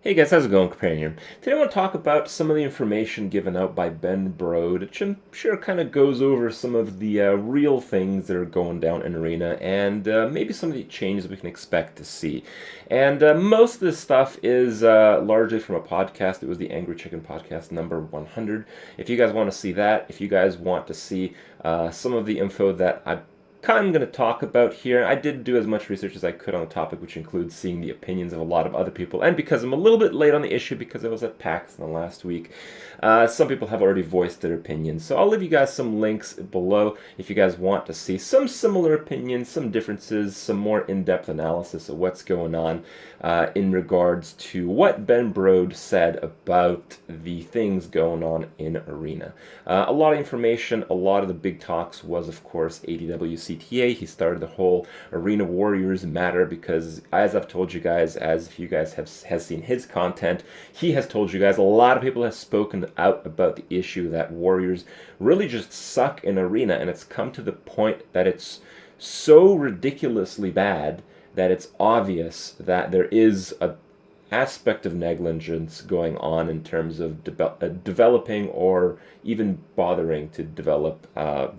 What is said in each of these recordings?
Hey guys, how's it going, Companion? Today I want to talk about some of the information given out by Ben Brode, which I'm sure kind of goes over some of the real things that are going down in Arena and maybe some of the changes we can expect to see. And most of this stuff is largely from a podcast. It was the Angry Chicken podcast number 100. If you guys want to see that, if you guys want to see some of the info that I kind of going to talk about here. I did do as much research as I could on the topic, which includes seeing the opinions of a lot of other people. And because I'm a little bit late on the issue because I was at PAX in the last week, some people have already voiced their opinions. So I'll leave you guys some links below if you guys want to see some similar opinions, some differences, some more in-depth analysis of what's going on in regards to what Ben Brode said about the things going on in Arena. A lot of information, a lot of the big talks was, of course, ADWCTA. He started the whole Arena Warriors matter because, as I've told you guys, as if you guys have seen his content, he has told you guys, a lot of people have spoken out about the issue that Warriors really just suck in Arena, and it's come to the point that it's so ridiculously bad that it's obvious that there is a aspect of negligence going on in terms of developing or even bothering to develop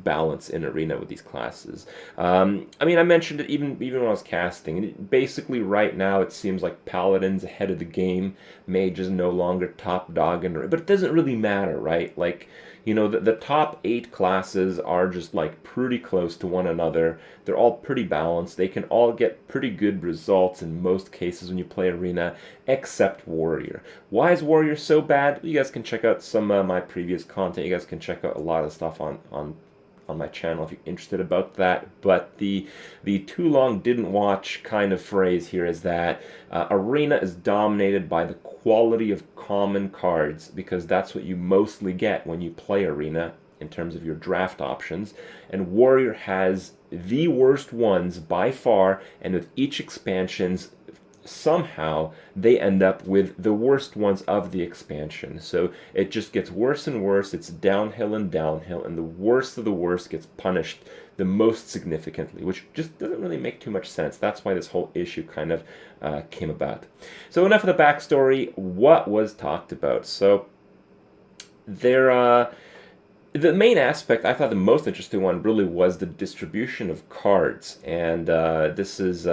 balance in Arena with these classes. I mean, I mentioned it even when I was casting. Basically, right now it seems like Paladin's ahead of the game. Mage is no longer top dog, but it doesn't really matter, right? Like, you know, the top 8 classes are just like pretty close to one another. They're all pretty balanced. They can all get pretty good results in most cases when you play Arena, except Warrior. Why is Warrior so bad? You guys can check out some of my previous content. You guys can check out a lot of stuff on my channel if you're interested about that. But the too long didn't watch kind of phrase here is that Arena is dominated by the quality of common cards, because that's what you mostly get when you play Arena in terms of your draft options, and Warrior has the worst ones by far, and with each expansions somehow they end up with the worst ones of the expansion. So it just gets worse and worse. It's downhill and downhill, and the worst of the worst gets punished the most significantly, which just doesn't really make too much sense. That's why this whole issue kind of came about. So enough of the backstory. What was talked about? So there, the main aspect, I thought the most interesting one really was the distribution of cards, and this is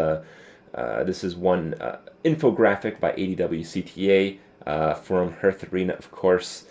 one infographic by ADWCTA from Hearth Arena, of course.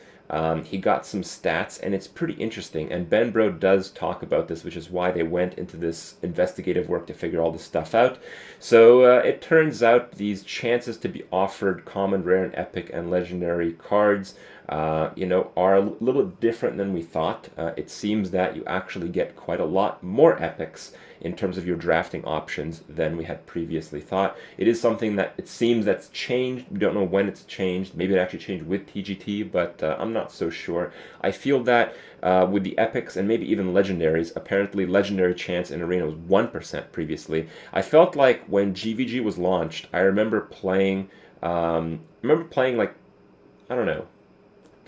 He got some stats, and it's pretty interesting. And Ben Brode does talk about this, which is why they went into this investigative work to figure all this stuff out. So it turns out these chances to be offered common, rare, and epic and legendary cards are a little different than we thought. It seems that you actually get quite a lot more epics in terms of your drafting options than we had previously thought. It is something that it seems that's changed. We don't know when it's changed. Maybe it actually changed with TGT, but I'm not so sure. I feel that with the epics and maybe even legendaries, apparently legendary chance in Arena was 1% previously. I felt like when GVG was launched, I remember playing like, I don't know,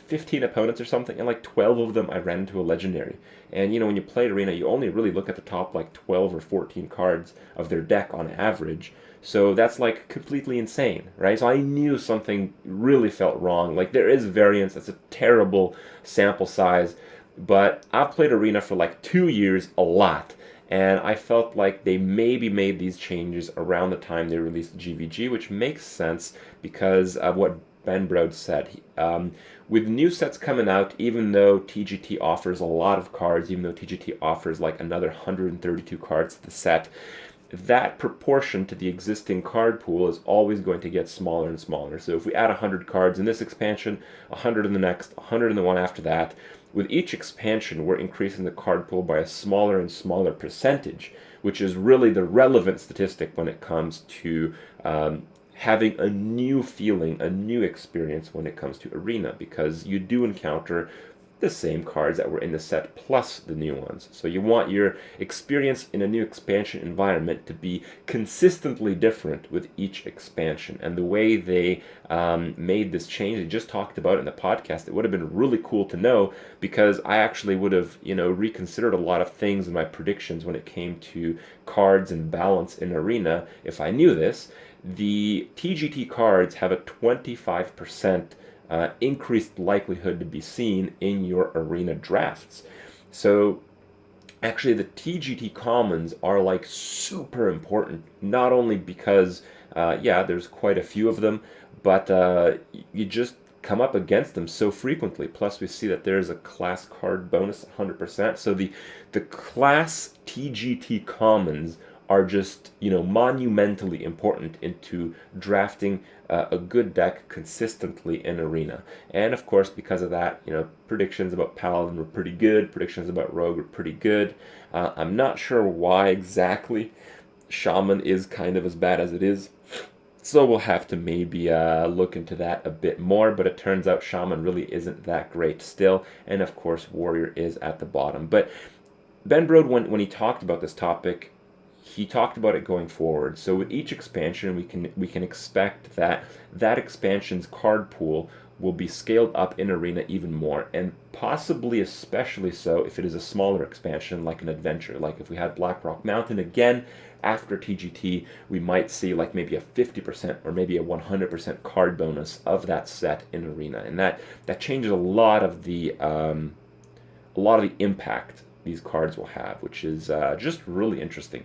15 opponents or something, and like 12 of them I ran into a legendary. And you know, when you play Arena, you only really look at the top like 12 or 14 cards of their deck on average. So that's like completely insane, right? So I knew something really felt wrong. Like, there is variance. That's a terrible sample size. But I've played Arena for like 2 years a lot. And I felt like they maybe made these changes around the time they released GVG, which makes sense because of what Ben Brode said. With new sets coming out, even though TGT offers a lot of cards, even though TGT offers like another 132 cards to the set, that proportion to the existing card pool is always going to get smaller and smaller. So if we add 100 cards in this expansion, 100 in the next, 100 in the one after that, with each expansion we're increasing the card pool by a smaller and smaller percentage, which is really the relevant statistic when it comes to having a new feeling, a new experience when it comes to Arena, because you do encounter the same cards that were in the set plus the new ones. So you want your experience in a new expansion environment to be consistently different with each expansion. And the way they made this change, they just talked about it in the podcast, it would have been really cool to know, because I actually would have, reconsidered a lot of things in my predictions when it came to cards and balance in Arena if I knew this. The TGT cards have a 25% increased likelihood to be seen in your Arena drafts. So actually the TGT commons are like super important, not only because, there's quite a few of them, but you just come up against them so frequently. Plus we see that there's a class card bonus 100%. So the class TGT commons are just, monumentally important into drafting a good deck consistently in Arena. And of course, because of that, predictions about Paladin were pretty good, predictions about Rogue were pretty good. I'm not sure why exactly Shaman is kind of as bad as it is, so we'll have to maybe look into that a bit more, but it turns out Shaman really isn't that great still, and of course Warrior is at the bottom. But Ben Brode, when he talked about this topic, he talked about it going forward. So with each expansion, we can expect that expansion's card pool will be scaled up in Arena even more, and possibly especially so if it is a smaller expansion like an adventure. Like if we had Blackrock Mountain again after TGT, we might see like maybe a 50% or maybe a 100% card bonus of that set in Arena, and that changes a lot of the impact these cards will have, which is just really interesting.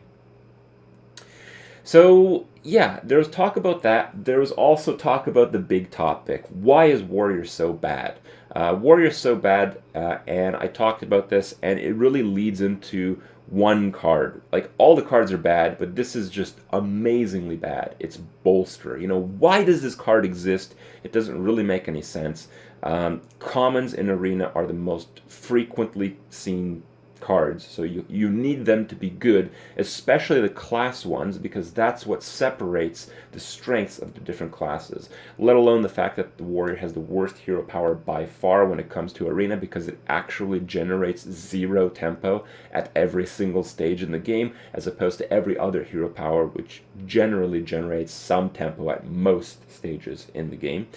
So, yeah, there was talk about that. There was also talk about the big topic. Why is Warrior so bad? Warrior's so bad, and I talked about this, and it really leads into one card. Like, all the cards are bad, but this is just amazingly bad. It's Bolster. Why does this card exist? It doesn't really make any sense. Commons in Arena are the most frequently seen cards, so you need them to be good, especially the class ones, because that's what separates the strengths of the different classes, let alone the fact that the Warrior has the worst hero power by far when it comes to Arena, because it actually generates 0 tempo at every single stage in the game, as opposed to every other hero power, which generally generates some tempo at most stages in the game.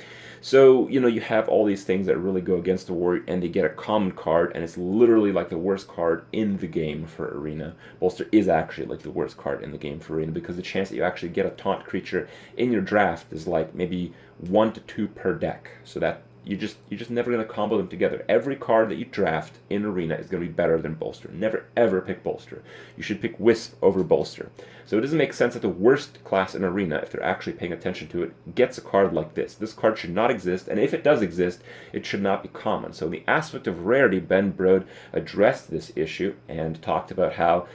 So, you have all these things that really go against the Warrior, and they get a common card, and it's literally like the worst card in the game for Arena. Bolster is actually like the worst card in the game for Arena, because the chance that you actually get a taunt creature in your draft is like maybe 1 to 2 per deck. So that you're just never going to combo them together. Every card that you draft in Arena is going to be better than Bolster. Never ever pick Bolster. You should pick Wisp over Bolster. So it doesn't make sense that the worst class in Arena, if they're actually paying attention to it, gets a card like this. This card should not exist, and if it does exist, it should not be common. So in the aspect of rarity, Ben Brode addressed this issue and talked about how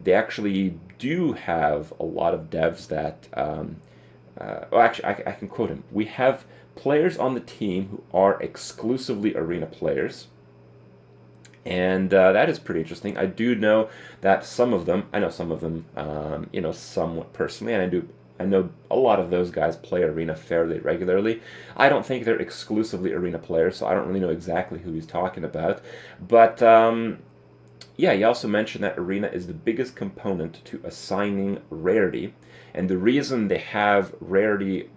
they actually do have a lot of devs that... I can quote him. We have players on the team who are exclusively Arena players, and that is pretty interesting. I do know that some of them, somewhat personally, and I know a lot of those guys play Arena fairly regularly. I don't think they're exclusively Arena players, so I don't really know exactly who he's talking about, but he also mentioned that Arena is the biggest component to assigning rarity, and the reason they have rarity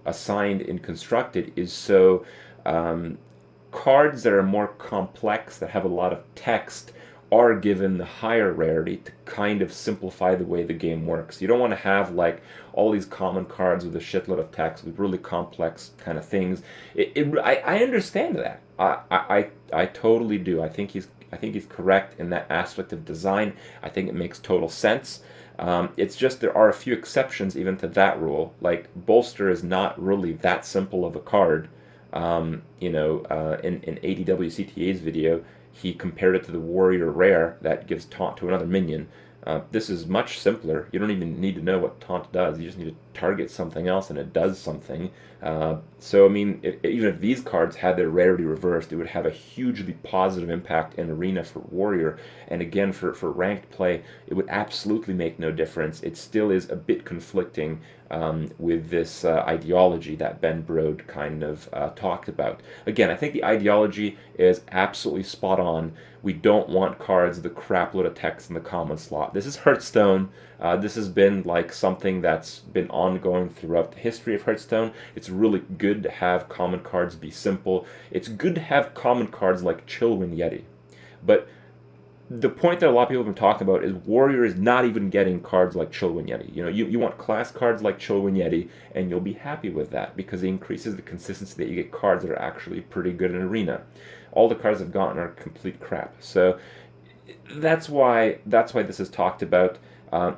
assigned in Constructed is so cards that are more complex, that have a lot of text, are given the higher rarity to kind of simplify the way the game works. You don't want to have like all these common cards with a shitload of text with really complex kind of things. I understand that. I totally do. I think he's correct in that aspect of design. I think it makes total sense. It's just there are a few exceptions even to that rule. Like Bolster is not really that simple of a card. In ADWCTA's video, he compared it to the Warrior Rare that gives taunt to another minion. This is much simpler. You don't even need to know what taunt does. You just need to target something else and it does something. So I mean, even if these cards had their rarity reversed, it would have a hugely positive impact in Arena for Warrior. And again, for ranked play, it would absolutely make no difference. It still is a bit conflicting with this ideology that Ben Brode kind of talked about. Again, I think the ideology is absolutely spot on. We don't want cards with a crap load of text in the common slot. This is Hearthstone. This has been like something that's been ongoing throughout the history of Hearthstone. It's really good to have common cards be simple. It's good to have common cards like Chillwind Yeti. But the point that a lot of people have been talking about is Warrior is not even getting cards like Chillwind Yeti. You want class cards like Chillwind Yeti, and you'll be happy with that because it increases the consistency that you get cards that are actually pretty good in Arena. All the cards I've gotten are complete crap. So that's why this is talked about.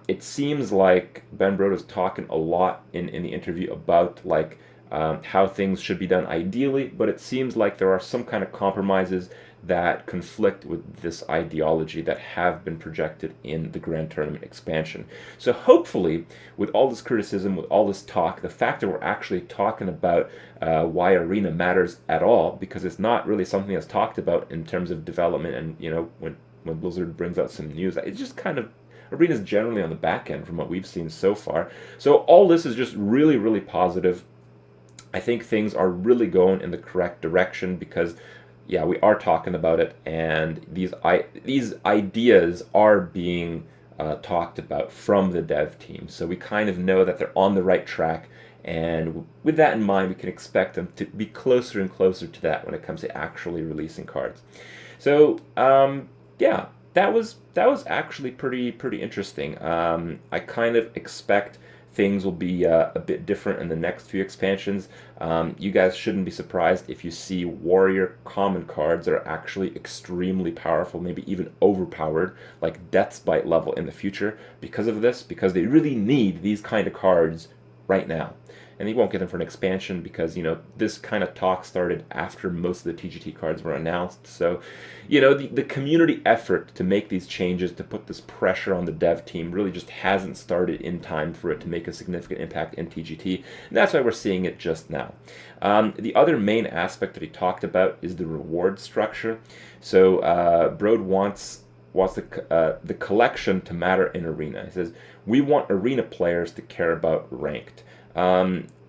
It seems like Ben Brode is talking a lot in the interview about like how things should be done ideally, but it seems like there are some kind of compromises that conflict with this ideology that have been projected in the Grand Tournament expansion. So hopefully, with all this criticism, with all this talk, the fact that we're actually talking about why Arena matters at all, because it's not really something that's talked about in terms of development, and when Blizzard brings out some news, it's just kind of Arena's generally on the back end from what we've seen so far. So all this is just really, really positive. I think things are really going in the correct direction because, yeah, we are talking about it, and these ideas are being talked about from the dev team. So we kind of know that they're on the right track, and with that in mind, we can expect them to be closer and closer to that when it comes to actually releasing cards. So yeah, that was actually pretty interesting. I kind of expect things will be a bit different in the next few expansions. You guys shouldn't be surprised if you see Warrior common cards that are actually extremely powerful, maybe even overpowered, like Death's Bite level in the future because of this, because they really need these kind of cards right now. And you won't get them for an expansion because, this kind of talk started after most of the TGT cards were announced. So, the community effort to make these changes, to put this pressure on the dev team, really just hasn't started in time for it to make a significant impact in TGT. And that's why we're seeing it just now. The other main aspect that he talked about is the reward structure. So, Brode wants the collection to matter in Arena. He says, we want Arena players to care about ranked.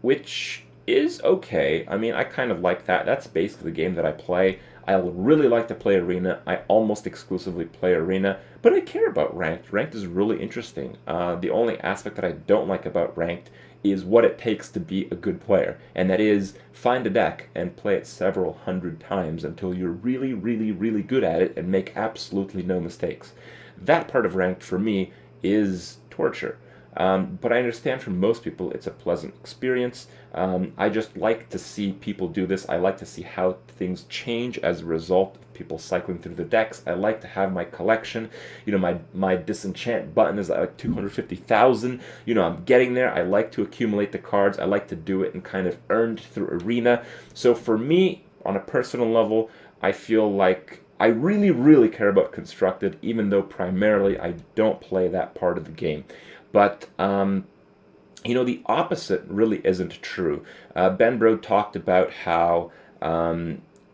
Which is okay. I mean, I kind of like that. That's basically the game that I play. I really like to play Arena. I almost exclusively play Arena, but I care about Ranked. Ranked is really interesting. The only aspect that I don't like about Ranked is what it takes to be a good player, and that is find a deck and play it several hundred times until you're really, really, really good at it and make absolutely no mistakes. That part of Ranked, for me, is torture. But I understand for most people it's a pleasant experience. I just like to see people do this. I like to see how things change as a result of people cycling through the decks. I like to have my collection. My disenchant button is at like 250,000. I'm getting there. I like to accumulate the cards. I like to do it and kind of earned through Arena. So for me, on a personal level, I feel like I really, really care about Constructed, even though primarily I don't play that part of the game. But, the opposite really isn't true. Ben Brode talked about how,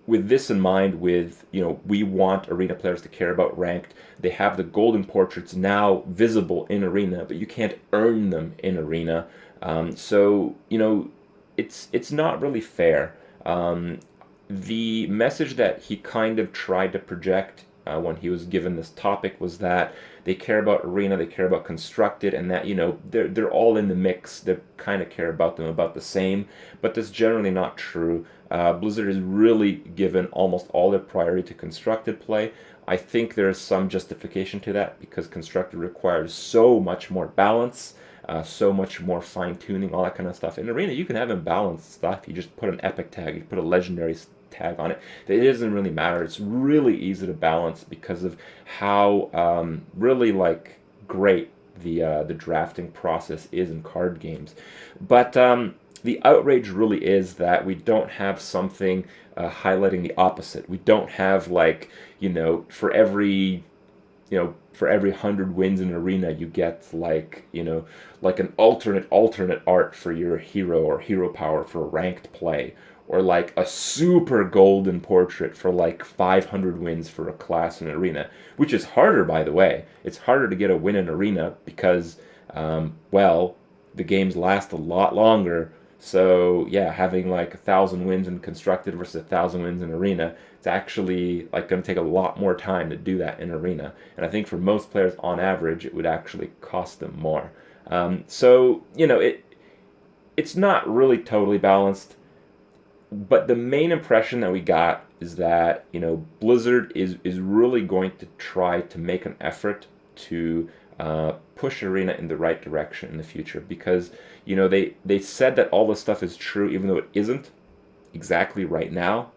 with this in mind, we want Arena players to care about Ranked. They have the golden portraits now visible in Arena, but you can't earn them in Arena. So, it's not really fair. The message that he kind of tried to project when he was given this topic was that they care about Arena, they care about Constructed, and that they're all in the mix. They kind of care about them about the same, but that's generally not true. Blizzard has really given almost all their priority to Constructed play. I think there is some justification to that because Constructed requires so much more balance, so much more fine-tuning, all that kind of stuff. In Arena, you can have imbalanced stuff. You just put an epic tag, you put a legendary tag on it. It doesn't really matter. It's really easy to balance because of how really great the drafting process is in card games. But the outrage really is that we don't have something highlighting the opposite. We don't have for every for every 100 wins in an arena, you get like, like an alternate art for your hero or hero power for ranked play, or like a super golden portrait for like 500 wins for a class in an arena, which is harder, by the way. It's harder to get a win in arena because, well, the games last a lot longer. So yeah, having like 1,000 wins in constructed versus 1,000 wins in arena, it's actually like going to take a lot more time to do that in arena. And I think for most players, on average, it would actually cost them more. So it's not really totally balanced, but the main impression that we got is that Blizzard is really going to try to make an effort to push arena in the right direction in the future, because they said that all this stuff is true even though it isn't exactly right now,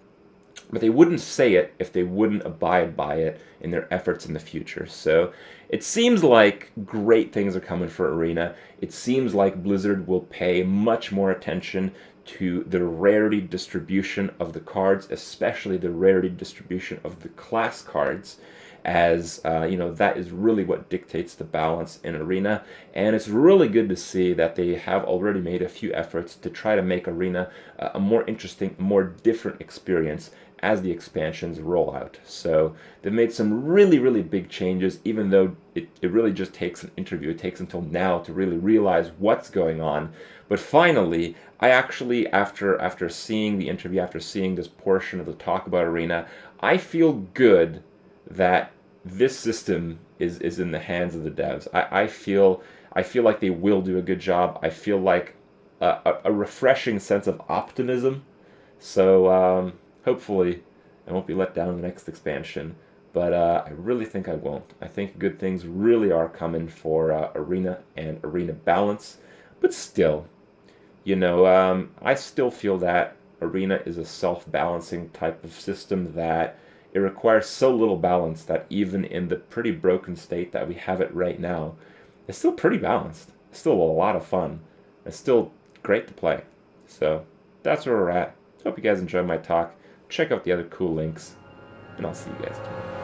but they wouldn't say it if they wouldn't abide by it in their efforts in the future. So it seems like great things are coming for arena. It seems like Blizzard will pay much more attention to the rarity distribution of the cards, especially the rarity distribution of the class cards, as that is really what dictates the balance in arena. And it's really good to see that they have already made a few efforts to try to make arena a more interesting, more different experience as the expansions roll out. So they've made some really big changes, even though it really just takes an interview. It takes until now to really realize what's going on. But finally, I actually, after seeing the interview, after seeing this portion of the talk about arena, I feel good that this system is in the hands of the devs. I feel like they will do a good job. I feel like a refreshing sense of optimism. So hopefully I won't be let down in the next expansion. But I really think I won't. I think good things really are coming for arena and arena balance. But still, I still feel that arena is a self-balancing type of system, that it requires so little balance that even in the pretty broken state that we have it right now, it's still pretty balanced. It's still a lot of fun. It's still great to play. So that's where we're at. Hope you guys enjoyed my talk. Check out the other cool links, and I'll see you guys tomorrow.